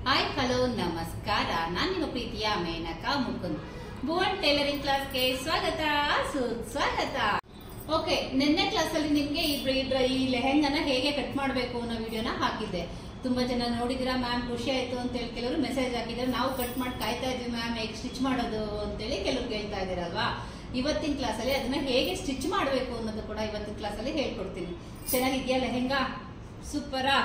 Hi hello ನಮಸ್ಕಾರ. ನಾನು ನಿಮ್ಮ ಪ್ರೀತಿಯ ಮೇನಕಾ ಮುಕುಂದ್. ಭುವನ್ ಟೈಲರಿಂಗ್ ಕ್ಲಾಸ್ಗೆ ಸ್ವಾಗತ ಸುಸ್ವಾಗತ. ಓಕೆ, ನಿನ್ನೆ ಕ್ಲಾಸ್ ಅಲ್ಲಿ ನಿಮ್ಗೆ ಈ ಲೆಹೆಂಗಾನ ಹೇಗೆ ಕಟ್ ಮಾಡಬೇಕು ಅನ್ನೋ ವಿಡಿಯೋನ ಹಾಕಿದ್ದೆ. ತುಂಬಾ ಜನ ನೋಡಿದಿರಾ ಮ್ಯಾಮ್, ಖುಷಿ ಆಯ್ತು ಅಂತ ಹೇಳಿ ಕೆಲವರು ಮೆಸೇಜ್ ಹಾಕಿದ್ರೆ ನಾವು ಕಟ್ ಮಾಡಿ ಕಾಯ್ತಾ ಇದ್ವಿ ಮ್ಯಾಮ್, ಹೇಗೆ ಸ್ಟಿಚ್ ಮಾಡೋದು ಅಂತೇಳಿ ಕೆಲವರು ಕೇಳ್ತಾ ಇದ್ದೀರಲ್ವಾ. ಇವತ್ತಿನ ಕ್ಲಾಸ್ ಅಲ್ಲಿ ಅದನ್ನ ಹೇಗೆ ಸ್ಟಿಚ್ ಮಾಡಬೇಕು ಅನ್ನೋದು ಕೂಡ ಇವತ್ತಿನ ಕ್ಲಾಸ್ ಅಲ್ಲಿ ಹೇಳ್ಕೊಡ್ತೀನಿ. ಚೆನ್ನಾಗಿದ್ಯಾ ಲೆಹೆಂಗಾ? ಸೂಪರಾ?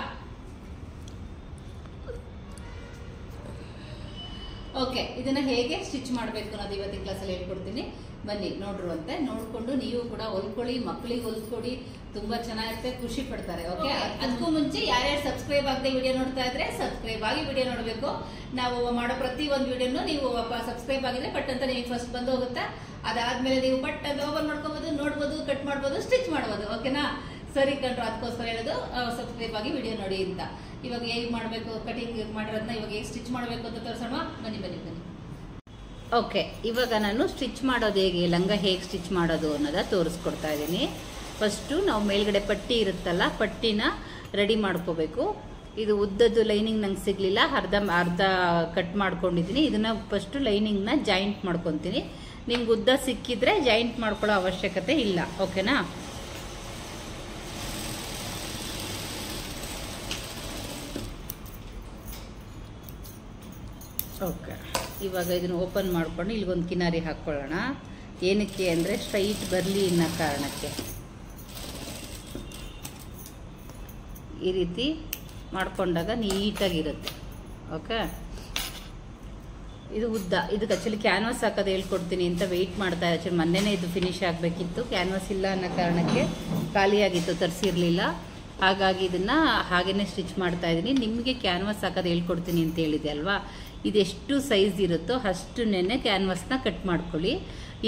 ಓಕೆ, ಇದನ್ನ ಹೇಗೆ ಸ್ಟಿಚ್ ಮಾಡಬೇಕು ಅನ್ನೋದು ಇವತ್ತಿನ ಕ್ಲಾಸ್ ಅಲ್ಲಿ ಹೇಳ್ಕೊಡ್ತೀನಿ. ಬನ್ನಿ ನೋಡ್ರುವಂತೆ, ನೋಡ್ಕೊಂಡು ನೀವು ಕೂಡ ಹೊಲ್ಕೊಳ್ಳಿ, ಮಕ್ಕಳಿಗೆ ಹೊಲ್ಕೊಡಿ, ತುಂಬಾ ಚೆನ್ನಾಗಿರುತ್ತೆ, ಖುಷಿ ಪಡ್ತಾರೆ. ಓಕೆ, ಅದಕ್ಕೂ ಮುಂಚೆ ಯಾರ್ಯಾರು ಸಬ್ಸ್ಕ್ರೈಬ್ ಆಗದೆ ವಿಡಿಯೋ ನೋಡ್ತಾ ಇದ್ರೆ ಸಬ್ಸ್ಕ್ರೈಬ್ ಆಗಿ ವಿಡಿಯೋ ನೋಡಬೇಕು. ನಾವು ಮಾಡೋ ಪ್ರತಿ ಒಂದು ವಿಡಿಯೋನು ನೀವು ಸಬ್ಸ್ಕ್ರೈಬ್ ಆಗಿದ್ರೆ ಪಟ್ ಅಂತ ನಿಮಗೆ ಫಸ್ಟ್ ಬಂದು ಹೋಗುತ್ತೆ. ಅದಾದ್ಮೇಲೆ ನೀವು ಪಟ್ ಅಂತ ಓಪನ್ ಮಾಡ್ಕೋಬಹುದು, ನೋಡ್ಬೋದು, ಕಟ್ ಮಾಡ್ಬೋದು, ಸ್ಟಿಚ್ ಮಾಡ್ಬೋದು. ಓಕೆನಾ? ಸರಿ ಕಂಡ್ರು, ಅದಕ್ಕೋಸ್ಕರ ಹೇಳೋದು ಸಬ್ಸ್ಕ್ರೈಬ್ ಆಗಿ ವಿಡಿಯೋ ನೋಡಿ ಅಂತ. ಇವಾಗ ಹೇಗೆ ಮಾಡಬೇಕು, ಕಟಿಂಗ್ ಮಾಡಿರೋದನ್ನ ಇವಾಗ ಹೇಗೆ ಸ್ಟಿಚ್ ಮಾಡಬೇಕು ಅಂತ ತೋರಿಸೋಣ. ಬನ್ನಿ ಬನ್ನಿ ಬನ್ನಿ. ಓಕೆ, ಇವಾಗ ನಾನು ಸ್ಟಿಚ್ ಮಾಡೋದು ಹೇಗೆ, ಲಂಗ ಹೇಗೆ ಸ್ಟಿಚ್ ಮಾಡೋದು ಅನ್ನೋದ ತೋರಿಸ್ಕೊಡ್ತಾ ಇದ್ದೀನಿ. ಫಸ್ಟು ನಾವು ಮೇಲ್ಗಡೆ ಪಟ್ಟಿ ಇರುತ್ತಲ್ಲ, ಪಟ್ಟಿನ ರೆಡಿ ಮಾಡ್ಕೋಬೇಕು. ಇದು ಉದ್ದದ್ದು ಲೈನಿಂಗ್ ನಂಗೆ ಸಿಗ್ಲಿಲ್ಲ, ಅರ್ಧ ಕಟ್ ಮಾಡ್ಕೊಂಡಿದ್ದೀನಿ. ಇದನ್ನ ಫಸ್ಟು ಲೈನಿಂಗ್ನ ಜಾಯಿಂಟ್ ಮಾಡ್ಕೊತೀನಿ. ನಿಮ್ಗೆ ಉದ್ದ ಸಿಕ್ಕಿದ್ರೆ ಜಾಯಿಂಟ್ ಮಾಡ್ಕೊಳ್ಳೋ ಅವಶ್ಯಕತೆ ಇಲ್ಲ. ಓಕೆನಾ? ಓಕೆ, ಇವಾಗ ಇದನ್ನು ಓಪನ್ ಮಾಡ್ಕೊಂಡು ಇಲ್ಲಿಗೊಂದು ಕಿನಾರಿ ಹಾಕ್ಕೊಳ್ಳೋಣ. ಏನಕ್ಕೆ ಅಂದರೆ ಸ್ಟ್ರೈಟ್ ಬರಲಿ ಅನ್ನೋ ಕಾರಣಕ್ಕೆ. ಈ ರೀತಿ ಮಾಡ್ಕೊಂಡಾಗ ನೀಟಾಗಿರುತ್ತೆ. ಓಕೆ, ಇದು ಉದ್ದ. ಇದಕ್ಕೆ ಆ್ಯಕ್ಚುಲಿ ಕ್ಯಾನ್ವಾಸ್ ಹಾಕೋದು ಹೇಳ್ಕೊಡ್ತೀನಿ ಅಂತ ವೆಯ್ಟ್ ಮಾಡ್ತಾ ಆ್ಯಕ್ಚುಲಿ ಮೊನ್ನೆನೇ ಇದು ಫಿನಿಶ್ ಆಗಬೇಕಿತ್ತು. ಕ್ಯಾನ್ವಾಸ್ ಇಲ್ಲ ಅನ್ನೋ ಕಾರಣಕ್ಕೆ ಖಾಲಿಯಾಗಿತ್ತು, ತರಿಸಿರಲಿಲ್ಲ. ಹಾಗಾಗಿ ಇದನ್ನು ಹಾಗೇ ಸ್ಟಿಚ್ ಮಾಡ್ತಾ ಇದ್ದೀನಿ. ನಿಮಗೆ ಕ್ಯಾನ್ವಾಸ್ ಹಾಕೋದು ಹೇಳ್ಕೊಡ್ತೀನಿ ಅಂತ ಹೇಳಿದೆ ಅಲ್ವಾ. ಇದೆಷ್ಟು ಸೈಜ್ ಇರುತ್ತೋ ಅಷ್ಟನ್ನೇ ಕ್ಯಾನ್ವಾಸ್ನ ಕಟ್ ಮಾಡ್ಕೊಳ್ಳಿ.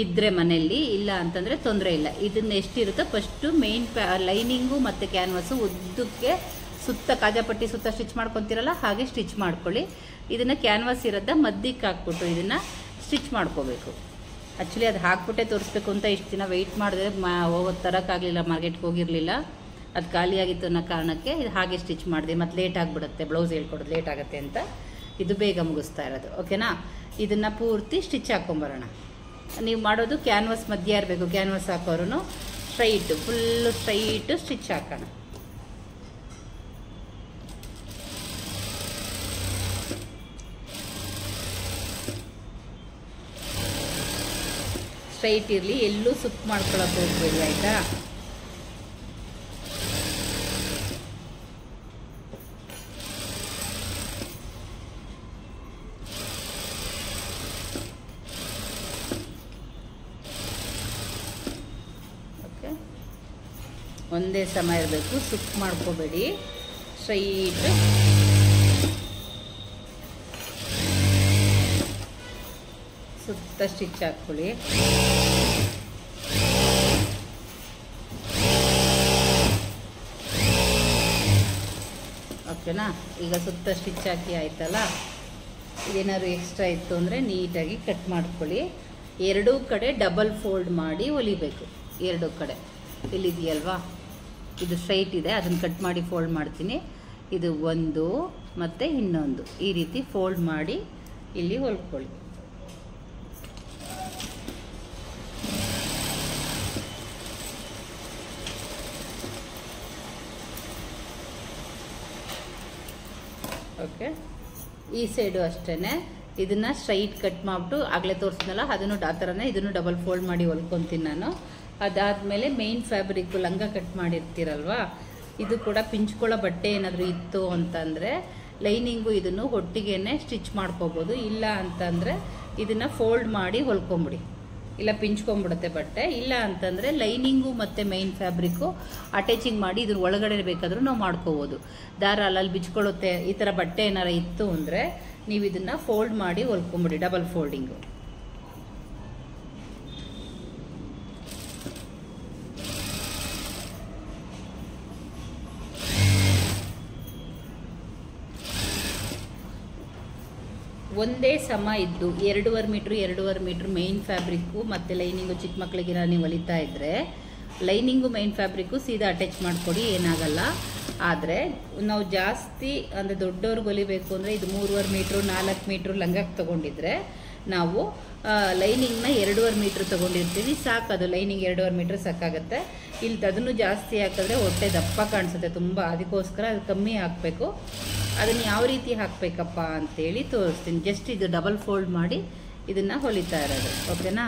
ಇದ್ದರೆ ಮನೆಯಲ್ಲಿ, ಇಲ್ಲ ಅಂತಂದರೆ ತೊಂದರೆ ಇಲ್ಲ. ಇದನ್ನು ಎಷ್ಟಿರುತ್ತೋ ಫಸ್ಟು ಮೇನ್ ಲೈನಿಂಗು ಮತ್ತು ಕ್ಯಾನ್ವಾಸು ಉದ್ದಕ್ಕೆ ಸುತ್ತ ಕಾಜಾಪಟ್ಟಿ ಸುತ್ತ ಸ್ಟಿಚ್ ಮಾಡ್ಕೊತೀರಲ್ಲ, ಹಾಗೆ ಸ್ಟಿಚ್ ಮಾಡ್ಕೊಳ್ಳಿ. ಇದನ್ನು ಕ್ಯಾನ್ವಾಸ್ ಇರೋದ ಮಧ್ಯಕ್ಕೆ ಹಾಕ್ಬಿಟ್ಟು ಇದನ್ನು ಸ್ಟಿಚ್ ಮಾಡ್ಕೋಬೇಕು. ಆ್ಯಕ್ಚುಲಿ ಅದು ಹಾಕ್ಬಿಟ್ಟೆ ತೋರಿಸ್ಬೇಕು ಅಂತ ಇಷ್ಟು ದಿನ ವೆಯ್ಟ್ ಮಾಡಿದ್ರೆ ಹೋಗೋದು ತರೋಕ್ಕಾಗಲಿಲ್ಲ, ಮಾರ್ಕೆಟ್ಗೆ ಹೋಗಿರಲಿಲ್ಲ, ಅದು ಖಾಲಿಯಾಗಿತ್ತು ಅನ್ನೋ ಕಾರಣಕ್ಕೆ ಇದು ಹಾಗೆ ಸ್ಟಿಚ್ ಮಾಡಿದೆ. ಮತ್ತು ಲೇಟ್ ಆಗಿಬಿಡುತ್ತೆ, ಬ್ಲೌಸ್ ಹೇಳ್ಕೊಡೋದು ಲೇಟ್ ಆಗುತ್ತೆ ಅಂತ ಇದು ಬೇಗ ಮುಗಿಸ್ತಾ ಇರೋದು. ಓಕೆನಾ? ಇದನ್ನು ಪೂರ್ತಿ ಸ್ಟಿಚ್ ಹಾಕ್ಕೊಂಬರೋಣ. ನೀವು ಮಾಡೋದು ಕ್ಯಾನ್ವಾಸ್ ಮಧ್ಯ ಇರಬೇಕು. ಕ್ಯಾನ್ವಾಸ್ ಹಾಕೋರು ಸ್ಟ್ರೈಟು, ಫುಲ್ಲು ಸ್ಟ್ರೈಟು ಸ್ಟಿಚ್ ಹಾಕೋಣ. ಸ್ಟ್ರೈಟ್ ಇರಲಿ, ಎಲ್ಲೂ ಸುಕ್ ಮಾಡ್ಕೊಳ್ಳೋಕೆ ಹೋಗ್ಬೇಡಿ, ಆಯಿತಾ? ಒಂದೇ ಸಮ ಇರಬೇಕು, ಸುಕ್ ಮಾಡ್ಕೋಬೇಡಿ. ಸ್ಟ್ರೈಟ್ ಸುತ್ತ ಸ್ಟಿಚ್ ಹಾಕ್ಕೊಳ್ಳಿ. ಓಕೆನಾ? ಈಗ ಸುತ್ತ ಸ್ಟಿಚ್ ಹಾಕಿ ಆಯ್ತಲ್ಲ. ಇದೇನಾದ್ರು ಎಕ್ಸ್ಟ್ರಾ ಇತ್ತು ಅಂದರೆ ನೀಟಾಗಿ ಕಟ್ ಮಾಡ್ಕೊಳ್ಳಿ. ಎರಡೂ ಕಡೆ ಡಬಲ್ ಫೋಲ್ಡ್ ಮಾಡಿ ಹೊಲಿಬೇಕು. ಎರಡೂ ಕಡೆ ಇಲ್ಲಿದೆಯಲ್ವಾ, ಇದು ಸ್ಟ್ರೈಟ್ ಇದೆ, ಅದನ್ನು ಕಟ್ ಮಾಡಿ ಫೋಲ್ಡ್ ಮಾಡ್ತೀನಿ. ಇದು ಒಂದು ಮತ್ತು ಇನ್ನೊಂದು ಈ ರೀತಿ ಫೋಲ್ಡ್ ಮಾಡಿ ಇಲ್ಲಿ ಹೊಲ್ಕೊಳ್ಳಿ. ಓಕೆ, ಈ ಸೈಡು ಅಷ್ಟೇ ಇದನ್ನು ಸ್ಟ್ರೈಟ್ ಕಟ್ ಮಾಡಿಬಿಟ್ಟು ಆಗಲೇ ತೋರಿಸಿದ್ನಲ್ಲ, ಅದನ್ನು ಆ ಥರನೇ ಇದನ್ನು ಡಬಲ್ ಫೋಲ್ಡ್ ಮಾಡಿ ಹೊಲ್ಕೊತೀನಿ ನಾನು. ಅದಾದಮೇಲೆ ಮೇನ್ ಫ್ಯಾಬ್ರಿಕ್ಕು ಲಂಗ ಕಟ್ ಮಾಡಿರ್ತೀರಲ್ವಾ, ಇದು ಕೂಡ ಪಿಂಚ್ಕೊಳ್ಳೋ ಬಟ್ಟೆ ಏನಾದರೂ ಇತ್ತು ಅಂತಂದರೆ ಲೈನಿಂಗು ಇದನ್ನು ಒಟ್ಟಿಗೆ ಸ್ಟಿಚ್ ಮಾಡ್ಕೋಬೋದು. ಇಲ್ಲ ಅಂತಂದರೆ ಇದನ್ನು ಫೋಲ್ಡ್ ಮಾಡಿ ಹೊಲ್ಕೊಂಬಿಡಿ, ಇಲ್ಲ ಪಿಂಚ್ಕೊಂಬಿಡುತ್ತೆ ಬಟ್ಟೆ. ಇಲ್ಲ ಅಂತಂದರೆ ಲೈನಿಂಗು ಮತ್ತು ಮೈನ್ ಫ್ಯಾಬ್ರಿಕ್ಕು ಅಟ್ಯಾಚಿಂಗ್ ಮಾಡಿ ಇದ್ರ ಒಳಗಡೆ ಬೇಕಾದರೂ ನಾವು ಮಾಡ್ಕೋಬೋದು. ದಾರ ಅಲ್ಲಲ್ಲಿ ಬಿಚ್ಕೊಳ್ಳುತ್ತೆ, ಈ ಥರ ಬಟ್ಟೆ ಏನಾರು ಇತ್ತು ಅಂದರೆ ನೀವು ಇದನ್ನು ಫೋಲ್ಡ್ ಮಾಡಿ ಹೊಲ್ಕೊಂಬಿಡಿ, ಡಬಲ್ ಫೋಲ್ಡಿಂಗು. ಒಂದೇ ಸಮ ಇದ್ದು 2.5 ಮೀಟ್ರ್ ಮೇನ್ ಫ್ಯಾಬ್ರಿಕ್ಕು ಮತ್ತು ಲೈನಿಂಗು ಚಿಕ್ಕ ಮಕ್ಕಳಿಗೆ ನೀವು ಹೊಲಿತಾ ಇದ್ದರೆ ಲೈನಿಂಗು ಮೈನ್ ಫ್ಯಾಬ್ರಿಕ್ಕು ಸೀದಾ ಅಟ್ಯಾಚ್ ಮಾಡಿಕೊಡಿ, ಏನಾಗಲ್ಲ. ಆದರೆ ನಾವು ಜಾಸ್ತಿ ಅಂದರೆ ದೊಡ್ಡವ್ರಿಗೆ ಹೊಲಿಬೇಕು ಅಂದರೆ ಇದು 3.5 ಮೀಟ್ರು 4 ಮೀಟ್ರು ಲಂಗಕ್ಕೆ ತೊಗೊಂಡಿದ್ರೆ ನಾವು ಲೈನಿಂಗ್ನ 2.5 ಮೀಟ್ರ್ ತೊಗೊಂಡಿರ್ತೀವಿ, ಸಾಕು. ಅದು ಲೈನಿಂಗ್ 2.5 ಮೀಟ್ರ್ ಸಾಕಾಗುತ್ತೆ. ಇಲ್ಲಿ ಅದನ್ನು ಜಾಸ್ತಿ ಹಾಕಿದ್ರೆ ಹೊಟ್ಟೆ ದಪ್ಪ ಕಾಣಿಸುತ್ತೆ ತುಂಬ, ಅದಕ್ಕೋಸ್ಕರ ಅದು ಕಮ್ಮಿ ಹಾಕಬೇಕು. ಅದನ್ನು ಯಾವ ರೀತಿ ಹಾಕಬೇಕಪ್ಪ ಅಂತೇಳಿ ತೋರಿಸ್ತೀನಿ. ಜಸ್ಟ್ ಇದು ಡಬಲ್ ಫೋಲ್ಡ್ ಮಾಡಿ ಇದನ್ನು ಹೊಲಿತಾ ಇರೋದು, ಓಕೆನಾ?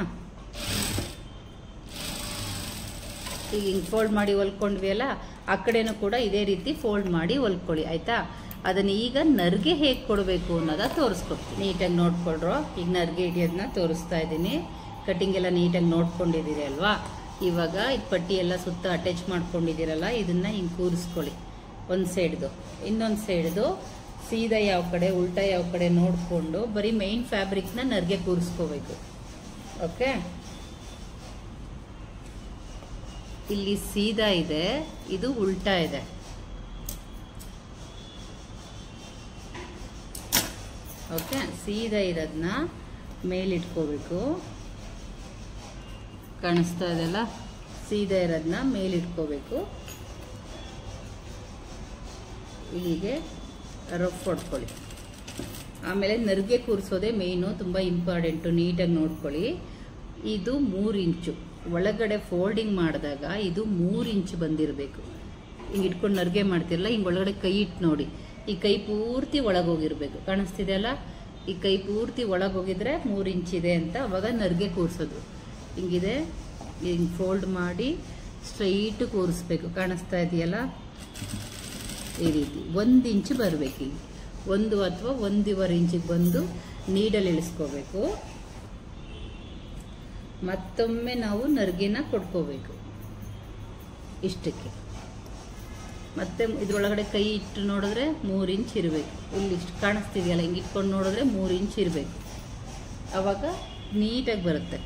ಈಗ ಹಿಂಗೆ ಫೋಲ್ಡ್ ಮಾಡಿ ಹೊಲ್ಕೊಂಡ್ವಿ ಅಲ್ಲ, ಆ ಕಡೆನೂ ಕೂಡ ಇದೇ ರೀತಿ ಫೋಲ್ಡ್ ಮಾಡಿ ಹೊಲ್ಕೊಳ್ಳಿ, ಆಯಿತಾ? ಅದನ್ನು ಈಗ ನರ್ಗೆ ಹೇಗೆ ಕೊಡಬೇಕು ಅನ್ನೋದ ತೋರಿಸ್ಕೊಡ್ತೀನಿ. ನೀಟಾಗಿ ನೋಡ್ಕೊಳ್ರೋ. ಈಗ ನರ್ಗೆ ಹಿಡಿಯೋದನ್ನ ತೋರಿಸ್ತಾ ಇದ್ದೀನಿ. ಕಟ್ಟಿಂಗ್ ಎಲ್ಲ ನೀಟಾಗಿ ನೋಡ್ಕೊಂಡಿದ್ದೀರಿ ಅಲ್ವಾ? ಇವಾಗ ಇದು ಪಟ್ಟಿ ಎಲ್ಲ ಸುತ್ತ ಅಟ್ಯಾಚ್ ಮಾಡ್ಕೊಂಡಿದ್ದೀರಲ್ಲ, ಇದನ್ನು ಹಿಂಗೆ ಕೂರಿಸ್ಕೊಳ್ಳಿ. ಒಂದು ಸೈಡ್ದು ಇನ್ನೊಂದು ಸೈಡ್ದು ಸೀದಾ ಯಾವ ಕಡೆ ಉಲ್ಟಾ ಯಾವ ಕಡೆ ನೋಡಿಕೊಂಡು ಬರೀ ಮೈನ್ ಫ್ಯಾಬ್ರಿಕ್ನ ನರ್ಗೆ ಕೂರಿಸ್ಕೋಬೇಕು, ಓಕೆ? ಇಲ್ಲಿ ಸೀದಾ ಇದೆ, ಇದು ಉಲ್ಟಾ ಇದೆ. ಓಕೆ, ಸೀದಾ ಇರೋದನ್ನ ಮೇಲಿಟ್ಕೋಬೇಕು. ಕಾಣಿಸ್ತಾ ಇದೆಲ್ಲ, ಸೀದಾ ಇರೋದನ್ನ ಮೇಲಿಟ್ಕೋಬೇಕು. ಇಲ್ಲಿಗೆ ರಫ್ ಹೊಡ್ಕೊಳ್ಳಿ. ಆಮೇಲೆ ನರ್ಗೆ ಕೂರಿಸೋದೇ ಮೇಯ್ನು, ತುಂಬ ಇಂಪಾರ್ಟೆಂಟು. ನೀಟಾಗಿ ನೋಡ್ಕೊಳ್ಳಿ. ಇದು 3 ಇಂಚು ಒಳಗಡೆ ಫೋಲ್ಡಿಂಗ್ ಮಾಡಿದಾಗ ಇದು 3 ಇಂಚು ಬಂದಿರಬೇಕು. ಹಿಂಗೆ ಇಟ್ಕೊಂಡು ನರ್ಗೆ ಮಾಡ್ತಿರಲ್ಲ, ಹಿಂಗೆ ಒಳಗಡೆ ಕೈ ಇಟ್ಟು ನೋಡಿ. ಈ ಕೈ ಪೂರ್ತಿ ಒಳಗೋಗಿರ್ಬೇಕು, ಕಾಣಿಸ್ತಿದೆಯಲ್ಲ? ಈ ಕೈ ಪೂರ್ತಿ ಒಳಗೋಗಿದ್ರೆ 3 ಇಂಚಿದೆ ಅಂತ ಅವಾಗ ನರ್ಗೆ ಕೂರಿಸೋದು. ಹಿಂಗಿದೆ, ಹಿಂಗೆ ಫೋಲ್ಡ್ ಮಾಡಿ ಸ್ಟ್ರೈಟ್ ಕೂರಿಸ್ಬೇಕು, ಕಾಣಿಸ್ತಾ ಇದೆಯಲ್ಲ? ಈ ರೀತಿ 1 ಇಂಚು ಬರಬೇಕು. ಇಲ್ಲಿ 1 ಅಥವಾ 1.25 ಇಂಚಿಗೆ ಬಂದು ನೀಡಲ್ಲಿ ಇಳಿಸ್ಕೋಬೇಕು. ಮತ್ತೊಮ್ಮೆ ನಾವು ನರ್ಗೆನ ಕೊಡ್ಕೋಬೇಕು ಇಷ್ಟಕ್ಕೆ. ಮತ್ತೆ ಇದ್ರೊಳಗಡೆ ಕೈ ಇಟ್ಟು ನೋಡಿದ್ರೆ 3 ಇಂಚ್ ಇರಬೇಕು. ಇಲ್ಲಿ ಇಷ್ಟು ಕಾಣಿಸ್ತಿದೆಯಲ್ಲ, ಹಿಂಗೆ ಇಟ್ಕೊಂಡು ನೋಡಿದ್ರೆ 3 ಇಂಚ್ ಇರಬೇಕು. ಆವಾಗ ನೀಟಾಗಿ ಬರುತ್ತೆ.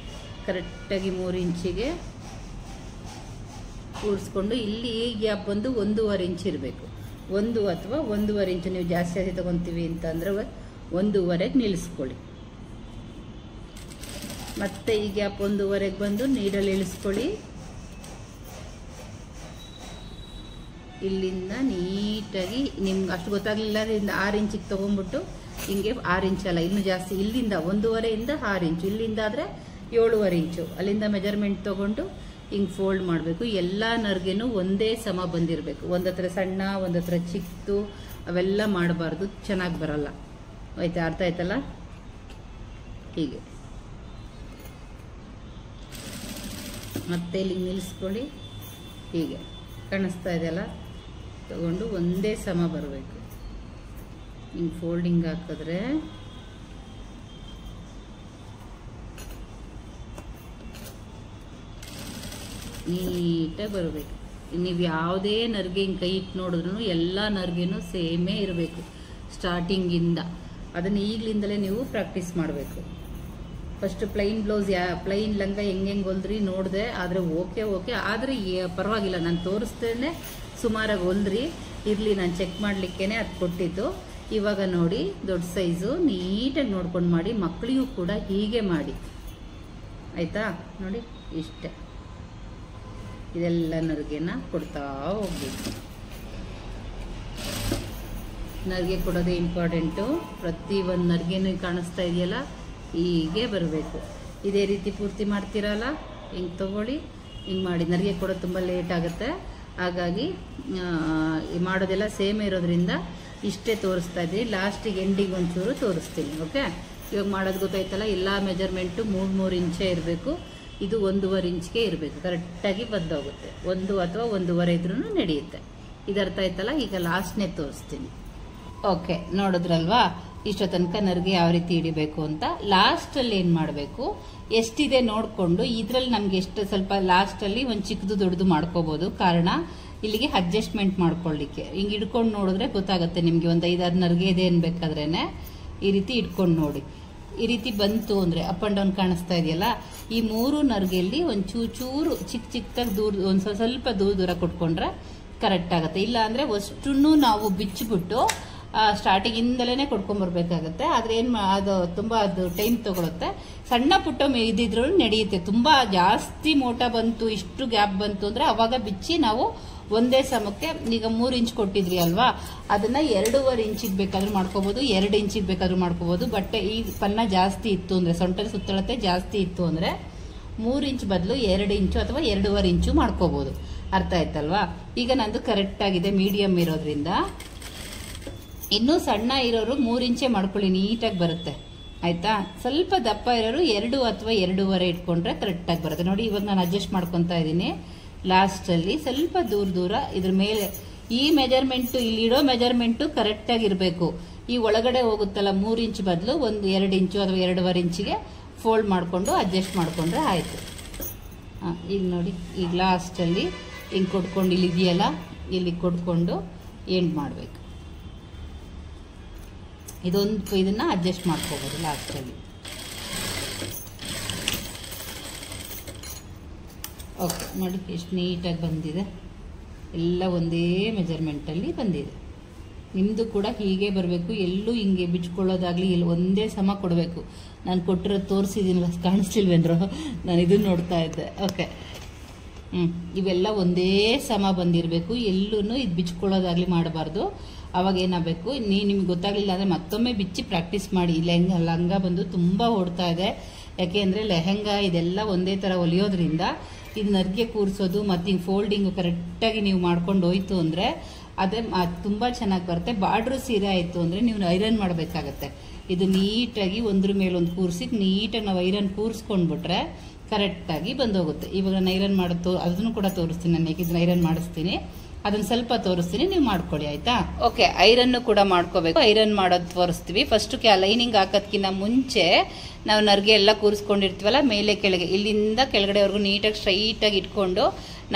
ಕರೆಕ್ಟಾಗಿ 3 ಇಂಚಿಗೆ ಕೂರಿಸ್ಕೊಂಡು ಇಲ್ಲಿ ಈ ಗ್ಯಾಪ್ ಬಂದು 1.25 ಇಂಚ್ ಇರಬೇಕು. 1 ಅಥವಾ 1.25 ಇಂಚು. ನೀವು ಜಾಸ್ತಿ ತಗೊತೀವಿ ಅಂತಂದರೆ 1.25ಗೆ ನಿಲ್ಲಿಸ್ಕೊಳ್ಳಿ. ಮತ್ತೆ ಈ ಗ್ಯಾಪ್ 1.25ಗೆ ಬಂದು ನೀಡಲ್ಲಿ ಇಳಿಸ್ಕೊಳ್ಳಿ. ಇಲ್ಲಿಂದ ನೀಟಾಗಿ ನಿಮ್ಗೆ ಅಷ್ಟು ಗೊತ್ತಾಗಲಿಲ್ಲ, 6 ಇಂಚಿಗೆ ತೊಗೊಂಡ್ಬಿಟ್ಟು ಹಿಂಗೆ 6 ಇಂಚ್ ಅಲ್ಲ, ಇನ್ನೂ ಜಾಸ್ತಿ. ಇಲ್ಲಿಂದ 1.25ಇಂದ 6 ಇಂಚು, ಇಲ್ಲಿಂದ ಆದರೆ 7.25 ಇಂಚು. ಅಲ್ಲಿಂದ ಮೆಜರ್ಮೆಂಟ್ ತೊಗೊಂಡು ಹಿಂಗೆ ಫೋಲ್ಡ್ ಮಾಡಬೇಕು. ಎಲ್ಲ ನರ್ಗೆನೂ ಒಂದೇ ಸಮ ಬಂದಿರಬೇಕು. ಒಂದು ಹತ್ರ ಸಣ್ಣ, ಒಂದು ಹತ್ರ ಚಿಕ್ಕದು, ಅವೆಲ್ಲ ಮಾಡಬಾರ್ದು, ಚೆನ್ನಾಗಿ ಬರಲ್ಲ. ಆಯ್ತಾ? ಅರ್ಥ ಆಯ್ತಲ್ಲ? ಹೀಗೆ ಮತ್ತೆ ಇಲ್ಲಿ ನಿಲ್ಲಿಸ್ಕೊಳ್ಳಿ. ಹೀಗೆ ಕಾಣಿಸ್ತಾ ಇದೆಯಲ್ಲ? ತಗೊಂಡು ಒಂದೇ ಸಮ ಬರಬೇಕು. ಹಿಂಗೆ ಫೋಲ್ಡಿಂಗ್ ಹಾಕಿದ್ರೆ ನೀಟಾಗಿ ಬರಬೇಕು. ನೀವು ಯಾವುದೇ ನರ್ಗೆ ಹಿಂಗೆ ಕೈ ಇಟ್ಟು ನೋಡಿದ್ರೂ ಎಲ್ಲ ನರ್ಗೆನೂ ಸೇಮೇ ಇರಬೇಕು ಸ್ಟಾರ್ಟಿಂಗಿಂದ. ಅದನ್ನು ಈಗಲಿಂದಲೇ ನೀವು ಪ್ರಾಕ್ಟೀಸ್ ಮಾಡಬೇಕು. ಫಸ್ಟ್ ಪ್ಲೈನ್ ಬ್ಲೌಸ್ ಪ್ಲೈನ್ ಲಂಗ ಹೆಂಗೆ ಹೊಲ್ದ್ರಿ ನೋಡಿದೆ, ಆದರೆ ಓಕೆ ಆದರೆ ಪರವಾಗಿಲ್ಲ, ನಾನು ತೋರಿಸ್ತೇನೆ. ಸುಮಾರಾಗಿ ಹೊಲ್ದ್ರಿ, ಇರಲಿ, ನಾನು ಚೆಕ್ ಮಾಡಲಿಕ್ಕೇ ಅದು ಕೊಟ್ಟಿದ್ದು. ಇವಾಗ ನೋಡಿ, ದೊಡ್ಡ ಸೈಜು ನೀಟಾಗಿ ನೋಡ್ಕೊಂಡು ಮಾಡಿ. ಮಕ್ಕಳಿಗೂ ಕೂಡ ಹೀಗೆ ಮಾಡಿ, ಆಯಿತಾ? ನೋಡಿ ಇಷ್ಟೇ. ಇದೆಲ್ಲ ನರ್ಗೆನ ಕೊಡ್ತಾ ಹೋಗ್ಬೇಕು. ನರ್ಗೆ ಕೊಡೋದೇ ಇಂಪಾರ್ಟೆಂಟು. ಪ್ರತಿ ಒಂದು ನರ್ಗೆನೂ ಕಾಣಿಸ್ತಾ ಇದೆಯಲ್ಲ, ಹೀಗೆ ಬರಬೇಕು. ಇದೇ ರೀತಿ ಪೂರ್ತಿ ಮಾಡ್ತೀರಲ್ಲ, ಹಿಂಗೆ ತೊಗೊಳ್ಳಿ, ಹಿಂಗೆ ಮಾಡಿ. ನರ್ಗೆ ಕೊಡೋದು ತುಂಬ ಲೇಟ್ ಆಗುತ್ತೆ, ಹಾಗಾಗಿ ಮಾಡೋದೆಲ್ಲ ಸೇಮ್ ಇರೋದ್ರಿಂದ ಇಷ್ಟೇ ತೋರಿಸ್ತಾ ಇದ್ದೀನಿ. ಲಾಸ್ಟಿಗೆ ಎಂಡಿಗೆ ಒಂಚೂರು ತೋರಿಸ್ತೀನಿ, ಓಕೆ? ಇವಾಗ ಮಾಡೋದು ಗೊತ್ತಾಯ್ತಲ್ಲ? ಎಲ್ಲ ಮೆಜರ್ಮೆಂಟು 3 ಇಂಚೇ ಇರಬೇಕು. ಇದು 1.25 ಇಂಚ್ಗೆ ಇರಬೇಕು. ಕರೆಕ್ಟಾಗಿ ಬಂದೋಗುತ್ತೆ. 1 ಅಥವಾ 1.25 ಇದ್ರೂ ನಡೆಯುತ್ತೆ. ಇದು ಅರ್ಥ ಆಯ್ತಲ್ಲ? ಈಗ ಲಾಸ್ಟ್ನೇ ತೋರಿಸ್ತೀನಿ. ಓಕೆ, ನೋಡಿದ್ರಲ್ವಾ? ಇಷ್ಟೋ ತನಕ ನರ್ಗೆ ಯಾವ ರೀತಿ ಹಿಡಿಬೇಕು ಅಂತ. ಲಾಸ್ಟಲ್ಲಿ ಏನು ಮಾಡಬೇಕು, ಎಷ್ಟಿದೆ ನೋಡಿಕೊಂಡು ಇದರಲ್ಲಿ ನಮ್ಗೆ ಎಷ್ಟು ಸ್ವಲ್ಪ ಲಾಸ್ಟಲ್ಲಿ ಒಂದು ಚಿಕ್ಕದು ದೊಡ್ಡದು ಮಾಡ್ಕೋಬೋದು. ಕಾರಣ ಇಲ್ಲಿಗೆ ಅಡ್ಜಸ್ಟ್ಮೆಂಟ್ ಮಾಡ್ಕೊಳ್ಳಿಕ್ಕೆ. ಹಿಂಗೆ ಹಿಡ್ಕೊಂಡು ನೋಡಿದ್ರೆ ಗೊತ್ತಾಗುತ್ತೆ ನಿಮಗೆ. ಒಂದು 5-6 ನರ್ಗೆ ಇದೆ ಅನ್ಬೇಕಾದ್ರೇನೆ ಈ ರೀತಿ ಇಟ್ಕೊಂಡು ನೋಡಿ. ಈ ರೀತಿ ಬಂತು ಅಂದರೆ ಅಪ್ ಆ್ಯಂಡ್ ಡೌನ್ ಕಾಣಿಸ್ತಾ ಇದೆಯಲ್ಲ, ಈ 3 ನರ್ಗೆಯಲ್ಲಿ ಒಂದು ಚೂರು ಚಿಕ್ಕದಾಗಿ ದೂರ, ಒಂದು ಸ್ವಲ್ಪ ದೂರ ಕೊಟ್ಕೊಂಡ್ರೆ ಕರೆಕ್ಟ್ ಆಗುತ್ತೆ. ಇಲ್ಲ ಅಂದರೆ ಅಷ್ಟನ್ನು ನಾವು ಬಿಚ್ಚಿಬಿಟ್ಟು ಸ್ಟಾರ್ಟಿಂಗಿಂದಲೇ ಕೊಡ್ಕೊಂಬರ್ಬೇಕಾಗತ್ತೆ. ಆದರೆ ಅದು ತುಂಬ ಟೈಮ್ ತಗೊಳುತ್ತೆ. ಸಣ್ಣ ಪುಟ್ಟ ಇದ್ದಿದ್ರೂ ನಡೆಯುತ್ತೆ. ತುಂಬ ಜಾಸ್ತಿ ಮೋಟ ಬಂತು, ಇಷ್ಟು ಗ್ಯಾಪ್ ಬಂತು ಅಂದರೆ ಅವಾಗ ಬಿಚ್ಚಿ ನಾವು ಒಂದೇ ಸಮಕ್ಕೆ ಈಗ 3 ಇಂಚ್ ಕೊಟ್ಟಿದ್ರಿ ಅಲ್ವಾ, ಅದನ್ನ 2.5 ಇಂಚಿಗೆ ಬೇಕಾದ್ರೂ ಮಾಡ್ಕೋಬಹುದು, 2 ಇಂಚಿಗೆ ಬೇಕಾದ್ರೂ ಮಾಡ್ಕೋಬಹುದು. ಬಟ್ಟೆ ಈ ಪನ್ನ ಜಾಸ್ತಿ ಇತ್ತು ಅಂದ್ರೆ, ಸೊಂಟದ ಸುತ್ತಳತೆ ಜಾಸ್ತಿ ಇತ್ತು ಅಂದ್ರೆ 3 ಇಂಚ್ ಬದಲು 2 ಇಂಚು ಅಥವಾ 2.5 ಇಂಚು ಮಾಡ್ಕೋಬಹುದು. ಅರ್ಥ ಆಯ್ತಲ್ವಾ? ಈಗ ನಂದು ಕರೆಕ್ಟ್ ಆಗಿದೆ, ಮೀಡಿಯಂ ಇರೋದ್ರಿಂದ. ಇನ್ನೂ ಸಣ್ಣ ಇರೋರು 3 ಇಂಚೇ ಮಾಡ್ಕೊಳ್ಳಿ, ನೀಟಾಗಿ ಬರುತ್ತೆ. ಆಯ್ತಾ? ಸ್ವಲ್ಪ ದಪ್ಪ ಇರೋರು 2 ಅಥವಾ 2.5 ಇಟ್ಕೊಂಡ್ರೆ ಕರೆಕ್ಟ್ ಆಗಿ ಬರುತ್ತೆ. ನೋಡಿ, ಇವಾಗ ನಾನು ಅಡ್ಜಸ್ಟ್ ಮಾಡ್ಕೊತಾ ಇದ್ದೀನಿ. ಲಾಸ್ಟ್ ಅಲ್ಲಿ ಸ್ವಲ್ಪ ದೂರ ಇದ್ರ ಮೇಲೆ ಈ ಮೆಜರ್ಮೆಂಟ್, ಇಲ್ಲಿಡೋ ಮೆಜರ್ಮೆಂಟ್ ಕರೆಕ್ಟ್ ಆಗಿರ್ಬೇಕು. ಈ ಒಳಗಡೆ ಹೋಗುತ್ತಲ್ಲ 3 ಇಂಚ್ ಬದಲು 2 ಇಂಚು ಅಥವಾ 2.5 ಇಂಚಿಗೆ ಫೋಲ್ಡ್ ಮಾಡ್ಕೊಂಡು ಅಡ್ಜಸ್ಟ್ ಮಾಡ್ಕೊಂಡ್ರೆ ಆಯ್ತು. ಈಗ ನೋಡಿ, ಈಗ ಲಾಸ್ಟ್ ಅಲ್ಲಿ ಹಿಂಗ್ ಕೊಟ್ಕೊಂಡು ಇಲ್ಲಿ ಇದೆಯಲ್ಲ, ಇಲ್ಲಿ ಕೊಟ್ಕೊಂಡು ಎಂಡ್ ಮಾಡಬೇಕು. ಇದನ್ನ ಅಡ್ಜಸ್ಟ್ ಮಾಡ್ಕೋಬಹುದು ಲಾಸ್ಟ್ ಅಲ್ಲಿ. ಓಕೆ, ನೋಡಿ ಎಷ್ಟು ನೀಟಾಗಿ ಬಂದಿದೆ, ಎಲ್ಲ ಒಂದೇ ಮೆಜರ್ಮೆಂಟ್ ಅಲ್ಲಿ ಬಂದಿದೆ. ನಿಮ್ದು ಕೂಡ ಹೀಗೆ ಬರಬೇಕು, ಎಲ್ಲೂ ಹಿಂಗೆ ಬಿಚ್ಕೊಳ್ಳೋದಾಗ್ಲಿ, ಇಲ್ಲಿ ಒಂದೇ ಸಮ ಕೊಡಬೇಕು. ನಾನು ಕೊಟ್ಟಿರೋದು ತೋರಿಸಿದ್ದೀನಲ್ಲ, ಕಾಣಿಸ್ತಿಲ್ವೇನ್ರೋ? ನಾನು ಇದನ್ನ ನೋಡ್ತಾ ಇದ್ದೆ. ಓಕೆ, ಇವೆಲ್ಲ ಒಂದೇ ಸಮ ಬಂದಿರಬೇಕು, ಎಲ್ಲೂ ಇದು ಬಿಚ್ಕೊಳ್ಳೋದಾಗ್ಲಿ ಮಾಡಬಾರ್ದು. ಅವಾಗ ಏನಾಗಬೇಕು, ನಿಮ್ಗೆ ಗೊತ್ತಾಗಲಿಲ್ಲ ಅಂದರೆ ಮತ್ತೊಮ್ಮೆ ಬಿಚ್ಚಿ ಪ್ರಾಕ್ಟೀಸ್ ಮಾಡಿ. ಲಂಗ ಬಂದು ತುಂಬ ಓಡ್ತಾ ಇದೆ, ಯಾಕೆ ಅಂದರೆ ಲೆಹೆಂಗಾ ಇದೆಲ್ಲ ಒಂದೇ ಥರ ಹೊಲಿಯೋದ್ರಿಂದ ಇದು ನರ್ಗೆ ಕೂರಿಸೋದು ಮತ್ತು ಹಿಂಗೆ ಫೋಲ್ಡಿಂಗು ಕರೆಕ್ಟಾಗಿ ನೀವು ಮಾಡ್ಕೊಂಡು ಹೋಯ್ತು ಅಂದರೆ ಅದೇ ತುಂಬ ಚೆನ್ನಾಗಿ ಬರುತ್ತೆ. ಬಾರ್ಡ್ರು ಸೀರೆ ಆಯಿತು ಅಂದರೆ ನೀವು ಐರನ್ ಮಾಡಬೇಕಾಗತ್ತೆ. ಇದು ನೀಟಾಗಿ ಒಂದ್ರ ಮೇಲೊಂದು ಕೂರಿಸಿ ನೀಟಾಗಿ ನಾವು ಐರನ್ ಕೂರಿಸ್ಕೊಂಡ್ಬಿಟ್ರೆ ಕರೆಕ್ಟಾಗಿ ಬಂದೋಗುತ್ತೆ. ಇವಾಗ ನಾನು ಐರನ್ ಮಾಡೋದು ಅದನ್ನು ಕೂಡ ತೋರಿಸ್ತೀನಿ, ನಾನು ಯಾಕೆ ಇದನ್ನ ಐರನ್ ಮಾಡಿಸ್ತೀನಿ, ಅದನ್ನ ಸ್ವಲ್ಪ ತೋರಿಸ್ತೀನಿ, ನೀವು ಮಾಡ್ಕೊಳ್ಳಿ. ಆಯ್ತಾ? ಓಕೆ, ಐರನ್ ಕೂಡ ಮಾಡ್ಕೋಬೇಕು. ಐರನ್ ಮಾಡೋದು ತೋರಿಸ್ತೀವಿ. ಫಸ್ಟ್ ಲೈನಿಂಗ್ ಹಾಕೋದಕ್ಕಿಂತ ಮುಂಚೆ ನಾವು ನರ್ಗೆ ಎಲ್ಲ ಕೂರಿಸ್ಕೊಂಡಿರ್ತೀವಲ್ಲ, ಮೇಲೆ ಕೆಳಗೆ, ಇಲ್ಲಿಂದ ಕೆಳಗಡೆವರೆಗೂ ನೀಟಾಗಿ ಸ್ಟ್ರೈಟಾಗಿ ಇಟ್ಕೊಂಡು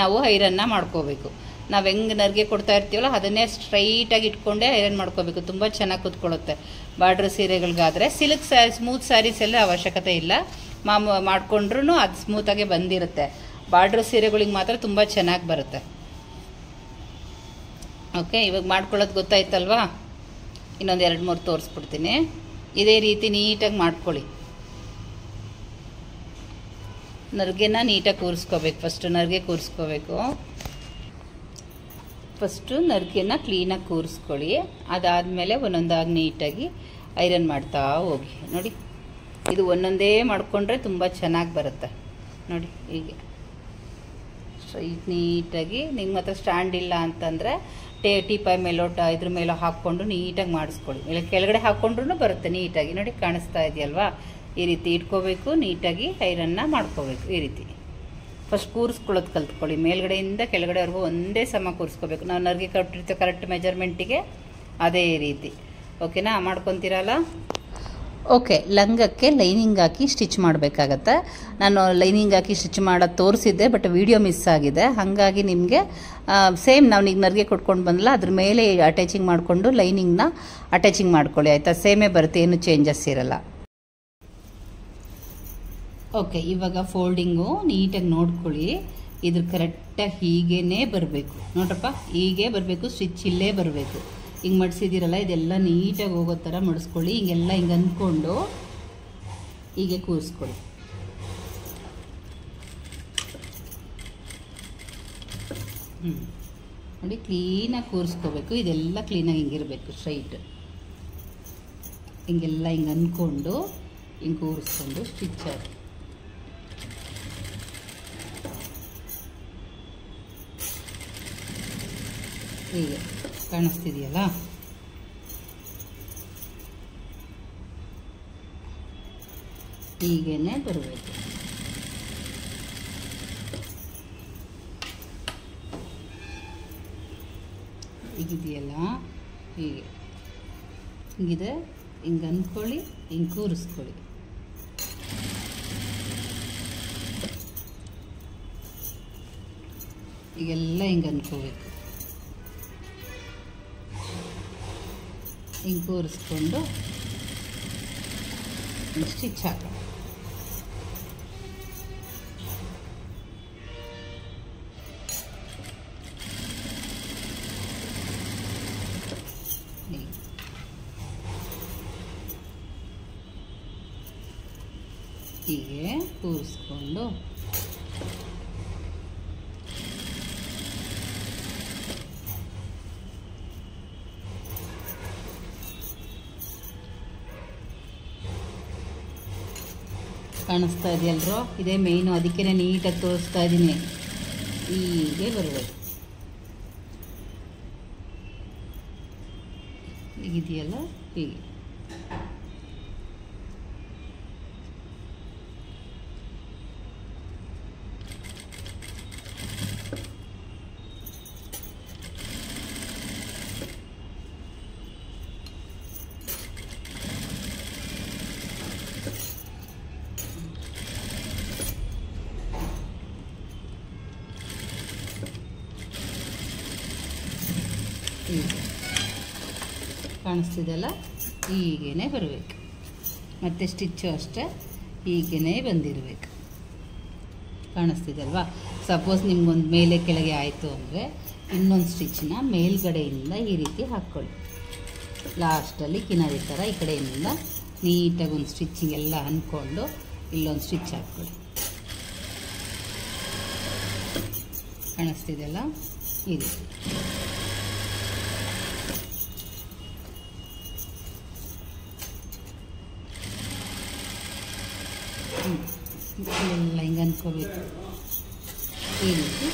ನಾವು ಐರನ್ನ ಮಾಡ್ಕೋಬೇಕು. ನಾವು ಹೆಂಗೆ ನರ್ಗೆ ಕೊಡ್ತಾ ಇರ್ತೀವಲ್ಲ ಅದನ್ನೇ ಸ್ಟ್ರೈಟಾಗಿ ಇಟ್ಕೊಂಡೇ ಐರನ್ ಮಾಡ್ಕೋಬೇಕು. ತುಂಬ ಚೆನ್ನಾಗಿ ಕೂತ್ಕೊಳ್ಳುತ್ತೆ. ಬಾರ್ಡ್ರ್ ಸೀರೆಗಳಿಗಾದರೆ ಸಿಲ್ಕ್ ಸ್ಯಾರಿ, ಸ್ಮೂತ್ ಸ್ಯಾರೀಸ್ ಎಲ್ಲ ಅವಶ್ಯಕತೆ ಇಲ್ಲ, ಮಾಡ್ಕೊಂಡ್ರೂ ಅದು ಸ್ಮೂತಾಗೆ ಬಂದಿರುತ್ತೆ. ಬಾರ್ಡ್ರ್ ಸೀರೆಗಳಿಗೆ ಮಾತ್ರ ತುಂಬ ಚೆನ್ನಾಗಿ ಬರುತ್ತೆ. ಓಕೆ, ಇವಾಗ ಮಾಡ್ಕೊಳ್ಳೋದು ಗೊತ್ತಾಯ್ತಲ್ವಾ? ಇನ್ನೊಂದು 2-3 ತೋರಿಸ್ಬಿಡ್ತೀನಿ. ಇದೇ ರೀತಿ ನೀಟಾಗಿ ಮಾಡ್ಕೊಳ್ಳಿ. ನರ್ಗೆನ ನೀಟಾಗಿ ಕೂರಿಸ್ಕೋಬೇಕು. ಫಸ್ಟು ನರ್ಗೆ ಕೂರಿಸ್ಕೋಬೇಕು. ಫಸ್ಟು ನರ್ಗೆನ ಕ್ಲೀನಾಗಿ ಕೂರಿಸ್ಕೊಳ್ಳಿ. ಅದಾದಮೇಲೆ ಒಂದೊಂದಾಗಿ ನೀಟಾಗಿ ಐರನ್ ಮಾಡ್ತಾ ಹೋಗಿ. ನೋಡಿ, ಇದು ಒಂದೊಂದೇ ಮಾಡಿಕೊಂಡ್ರೆ ತುಂಬ ಚೆನ್ನಾಗಿ ಬರುತ್ತೆ. ನೋಡಿ, ಹೀಗೆ ಸ್ಟ್ರೈಟ್ ನೀಟಾಗಿ. ನಿಮ್ಮ ಹತ್ರ ಸ್ಟ್ಯಾಂಡ್ ಇಲ್ಲ ಅಂತಂದರೆ ಟೀಪಾಯ್ ಮೇಲೋ ಇದ್ರ ಮೇಲೋ ಹಾಕ್ಕೊಂಡು ನೀಟಾಗಿ ಮಾಡಿಸ್ಕೊಳ್ಳಿ. ಇಲ್ಲ ಕೆಳಗಡೆ ಹಾಕ್ಕೊಂಡ್ರೂ ಬರುತ್ತೆ ನೀಟಾಗಿ. ನೋಡಿ, ಕಾಣಿಸ್ತಾ ಇದೆಯಲ್ವಾ? ಈ ರೀತಿ ಇಟ್ಕೋಬೇಕು, ನೀಟಾಗಿ ಐರನ್ನ ಮಾಡ್ಕೋಬೇಕು. ಈ ರೀತಿ ಫಸ್ಟ್ ಕೂರಿಸ್ಕೊಳ್ಳೋದು ಕಲ್ತ್ಕೊಳ್ಳಿ. ಮೇಲ್ಗಡೆಯಿಂದ ಕೆಳಗಡೆವರೆಗೂ ಒಂದೇ ಸಮ ಕೂರಿಸ್ಕೋಬೇಕು. ನಾವು ನರ್ಗೆ ಕೊಟ್ಟಿರ್ತೀವಿ ಕರೆಕ್ಟ್ ಮೆಜರ್ಮೆಂಟಿಗೆ, ಅದೇ ರೀತಿ. ಓಕೆನಾ? ಮಾಡ್ಕೊತೀರಲ್ಲ? ಓಕೆ, ಲಂಗಕ್ಕೆ ಲೈನಿಂಗ್ ಹಾಕಿ ಸ್ಟಿಚ್ ಮಾಡಬೇಕಾಗತ್ತೆ. ನಾನು ಲೈನಿಂಗ್ ಹಾಕಿ ಸ್ಟಿಚ್ ಮಾಡೋದು ತೋರಿಸಿದ್ದೆ, ಬಟ್ ವಿಡಿಯೋ ಮಿಸ್ ಆಗಿದೆ. ಹಾಗಾಗಿ ನಿಮಗೆ ಸೇಮ್ ನಾವು ಈಗ ನರ್ಗೆ ಕೊಟ್ಕೊಂಡು ಬಂದಲ್ಲ, ಅದ್ರ ಮೇಲೆ ಅಟ್ಯಾಚಿಂಗ್ ಮಾಡಿಕೊಂಡು ಲೈನಿಂಗ್ನ ಅಟ್ಯಾಚಿಂಗ್ ಮಾಡ್ಕೊಳ್ಳಿ. ಆಯಿತಾ? ಸೇಮೇ ಬರುತ್ತೆ, ಏನು ಚೇಂಜಸ್ ಇರಲ್ಲ. ಓಕೆ, ಇವಾಗ ಫೋಲ್ಡಿಂಗು ನೀಟಾಗಿ ನೋಡ್ಕೊಳ್ಳಿ. ಇದ್ರ ಕರೆಕ್ಟಾಗಿ ಹೀಗೇ ಬರಬೇಕು. ನೋಡ್ರಪ್ಪ, ಹೀಗೆ ಬರಬೇಕು, ಸ್ಟಿಚ್ ಇಲ್ಲೇ ಬರಬೇಕು. ಹಿಂಗೆ ಮಡಿಸಿದಿರಲ್ಲ, ಇದೆಲ್ಲ ನೀಟಾಗಿ ಹೋಗೋ ಥರ ಮಡಿಸ್ಕೊಳ್ಳಿ. ಹಿಂಗೆಲ್ಲ ಹಿಂಗೆ ಅಂದ್ಕೊಂಡು ಹೀಗೆ ಕೂರಿಸ್ಕೊಳ್ಳಿ. ನೋಡಿ, ಕ್ಲೀನಾಗಿ ಕೂರಿಸ್ಕೋಬೇಕು. ಇದೆಲ್ಲ ಕ್ಲೀನಾಗಿ ಹಿಂಗಿರಬೇಕು, ಸ್ಟ್ರೈಟ್. ಹಿಂಗೆಲ್ಲ ಹಿಂಗೆ ಅಂದ್ಕೊಂಡು ಹಿಂಗೆ ಕೂರಿಸ್ಕೊಂಡು ಸ್ಟಿಚ್ ಆಗಿ ಹೀಗೆ ಕಾಣಿಸ್ತಿದೆಯಲ್ಲ? ಹೀಗೇನೆ ಬರಬೇಕು. ಹೀಗಿದೆಯಲ್ಲ, ಹೀಗೆ ಹಿಂಗಿದೆ. ಹಿಂಗೆ ಅಂದ್ಕೊಳ್ಳಿ, ಹಿಂಗೆ ಕೂರಿಸ್ಕೊಳ್ಳಿ. ಈಗೆಲ್ಲ ಹಿಂಗೆ ಅಂದ್ಕೋಬೇಕು. ಹಿಂಗೆ ಕೂರಿಸ್ಕೊಂಡು ಸ್ಟಿಚ್ ಹಾಕೋಣ. ಹೀಗೆ ಕೂರಿಸ್ಕೊಂಡು ಕಾಣಿಸ್ತಾ ಇದೆಯಲ್ರೋ, ಇದೇ ಮೇಯ್ನು, ಅದಕ್ಕೇ ನೀಟಾಗಿ ತೋರಿಸ್ತಾ ಇದ್ದೀನಿ. ಹೀಗೆ ಬರಬೇಕು, ಹೀಗಿದೆಯಲ್ಲ ಹೀಗೆ. ಕಾಣಿಸ್ತಿದೆಯಲ್ಲ, ಹೀಗೇ ಬರಬೇಕು. ಮತ್ತು ಸ್ಟಿಚ್ಚು ಅಷ್ಟೇ ಹೀಗೇ ಬಂದಿರಬೇಕು. ಕಾಣಿಸ್ತಿದೆಯಲ್ವಾ? ಸಪೋಸ್ ನಿಮ್ಗೊಂದು ಮೇಲೆ ಕೆಳಗೆ ಆಯಿತು ಅಂದರೆ ಇನ್ನೊಂದು ಸ್ಟಿಚ್ಚನ್ನ ಮೇಲ್ಗಡೆಯಿಂದ ಈ ರೀತಿ ಹಾಕ್ಕೊಳ್ಳಿ. ಲಾಸ್ಟಲ್ಲಿ ಕಿನಾರಿ ಥರ ಈ ಕಡೆಯಿಂದ ನೀಟಾಗಿ ಒಂದು ಸ್ಟಿಚಿಂಗ್ ಎಲ್ಲ ಅಂದ್ಕೊಂಡು ಇಲ್ಲೊಂದು ಸ್ಟಿಚ್ ಹಾಕ್ಕೊಳ್ಳಿ. ಕಾಣಿಸ್ತಿದೆಯಲ್ಲ, ಈ ರೀತಿ. ಎಲ್ಲ ಹಿಂಗೆ ಅನ್ಕೋಬೇಕು, ಈ ರೀತಿ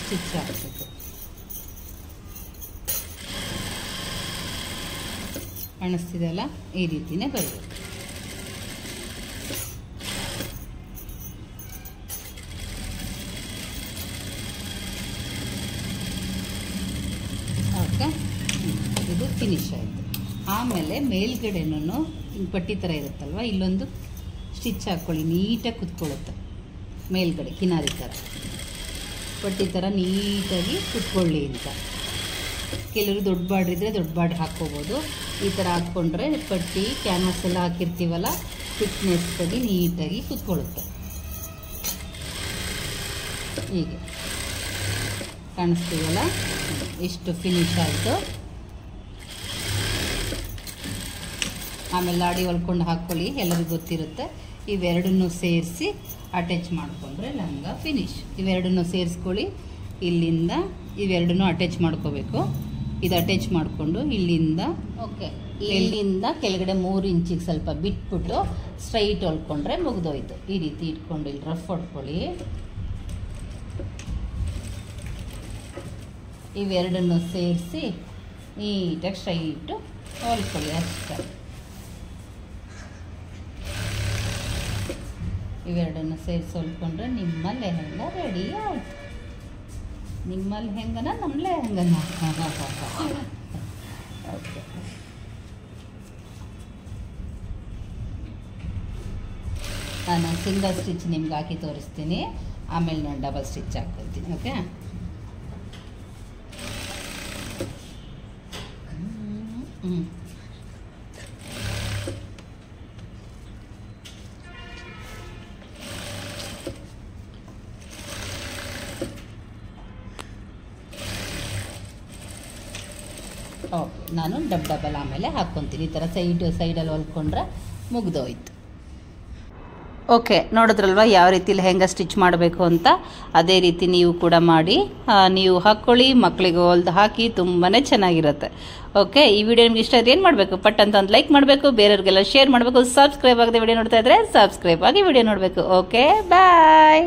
ಸ್ಟಿಚ್ ಹಾಕಬೇಕು. ಕಾಣಿಸ್ತಿದೆಯಲ್ಲ, ಈ ರೀತಿನೇ ಬರಬೇಕು. ಓಕೆ, ಇದು ಫಿನಿಶ್ ಆಯಿತು. ಆಮೇಲೆ ಮೇಲ್ಗಡೆನೂ ಹಿಂಗೆ ಪಟ್ಟಿ ಥರ ಇರುತ್ತಲ್ವ, ಇಲ್ಲೊಂದು ಸ್ಟಿಚ್ ಹಾಕ್ಕೊಳ್ಳಿ, ನೀಟಾಗಿ ಕುತ್ಕೊಳ್ಳುತ್ತೆ. ಮೇಲ್ಗಡೆ ಕಿನಾರಿ ಥರ ಪಟ್ಟಿ ಥರ ನೀಟಾಗಿ ಕುತ್ಕೊಳ್ಳಿ ಅಂತ. ಕೆಲವರು ದೊಡ್ಡ ಬಾರ್ಡ್ರ್ ಇದ್ದರೆ ದೊಡ್ಡ ಬಾರ್ಡ್ರ್ ಹಾಕ್ಕೋಬೋದು. ಈ ಥರ ಹಾಕ್ಕೊಂಡ್ರೆ ಪಟ್ಟಿ ಕ್ಯಾನ್ವಾಸ್ ಎಲ್ಲ ಹಾಕಿರ್ತೀವಲ್ಲ, ಫಿಟ್ನೆಸ್ಸಾಗಿ ನೀಟಾಗಿ ಕುತ್ಕೊಳ್ಳುತ್ತೆ. ಹೀಗೆ ಕಾಣಿಸ್ತೀವಲ್ಲ, ಇಷ್ಟು ಫಿನಿಶ್ ಆಯಿತು. ಆಮೇಲೆ ಲಾಡಿ ಹೊಲ್ಕೊಂಡು ಹಾಕ್ಕೊಳ್ಳಿ, ಎಲ್ಲರಿಗೂ ಗೊತ್ತಿರುತ್ತೆ. ಇವೆರಡನ್ನೂ ಸೇರಿಸಿ ಅಟ್ಯಾಚ್ ಮಾಡಿಕೊಂಡ್ರೆ ಲಂಗ ಫಿನಿಶ್. ಇವೆರಡನ್ನೂ ಸೇರಿಸ್ಕೊಳ್ಳಿ, ಇಲ್ಲಿಂದ ಇವೆರಡನ್ನೂ ಅಟ್ಯಾಚ್ ಮಾಡ್ಕೋಬೇಕು. ಇದು ಅಟ್ಯಾಚ್ ಮಾಡಿಕೊಂಡು ಇಲ್ಲಿಂದ ಓಕೆ, ಇಲ್ಲಿಂದ ಕೆಳಗಡೆ 3 ಇಂಚಿಗೆ ಸ್ವಲ್ಪ ಬಿಟ್ಬಿಟ್ಟು ಸ್ಟ್ರೈಟ್ ಹೊಲ್ಕೊಂಡ್ರೆ ಮುಗಿದೋಯ್ತು. ಈ ರೀತಿ ಇಟ್ಕೊಂಡು ಇಲ್ಲಿ ರಫ್ ಹೊಡ್ಕೊಳ್ಳಿ. ಇವೆರಡನ್ನೂ ಸೇರಿಸಿ ನೀಟಾಗಿ ಸ್ಟ್ರೈಟು ಹೊಲ್ಕೊಳ್ಳಿ ಅಷ್ಟೇ. ಇವೆರಡನ್ನು ಸೇರಿಸಿ ಹೊಲ್ಕೊಂಡ್ರೆ ನಿಮ್ಮ ಲೆಹಂಗ ರೆಡಿ ಆಯಿತು. ನಿಮ್ಮ ಲೆಹಂಗನ ನಮ್ಮ ಲೆಹಂಗನ. ಓಕೆ, ನಾನು ಸಿಂಗಲ್ ಸ್ಟಿಚ್ ನಿಮ್ಗೆ ಹಾಕಿ ತೋರಿಸ್ತೀನಿ, ಆಮೇಲೆ ನಾನು ಡಬಲ್ ಸ್ಟಿಚ್ ಹಾಕ್ಕೊಳ್ತೀನಿ. ಓಕೆ, ಓಕೆ, ನಾನು ಡಬಲ್ ಆಮೇಲೆ ಹಾಕ್ಕೊತೀನಿ. ಈ ಥರ ಸೈಡಲ್ಲಿ ಹೊಲ್ಕೊಂಡ್ರೆ ಮುಗ್ದೋಯ್ತು. ಓಕೆ, ನೋಡಿದ್ರಲ್ವ ಯಾವ ರೀತಿ ಲೆಹಂಗಾ ಸ್ಟಿಚ್ ಮಾಡಬೇಕು ಅಂತ. ಅದೇ ರೀತಿ ನೀವು ಕೂಡ ಮಾಡಿ ನೀವು ಹಾಕ್ಕೊಳ್ಳಿ, ಮಕ್ಕಳಿಗೆ ಹೊಲ್ದು ಹಾಕಿ, ತುಂಬಾ ಚೆನ್ನಾಗಿರುತ್ತೆ. ಓಕೆ, ಈ ವಿಡಿಯೋ ನಿಮ್ಗೆ ಇಷ್ಟ ಆದರೆ ಏನು ಮಾಡಬೇಕು? ಪಟ್ ಅಂತ ಒಂದು ಲೈಕ್ ಮಾಡಬೇಕು, ಬೇರೆಯವ್ರಿಗೆಲ್ಲ ಶೇರ್ ಮಾಡಬೇಕು. ಸಬ್ಸ್ಕ್ರೈಬ್ ಆಗದೆ ವಿಡಿಯೋ ನೋಡ್ತಾ ಇದ್ರೆ ಸಬ್ಸ್ಕ್ರೈಬ್ ಆಗಿ ವಿಡಿಯೋ ನೋಡಬೇಕು. ಓಕೆ, ಬಾಯ್.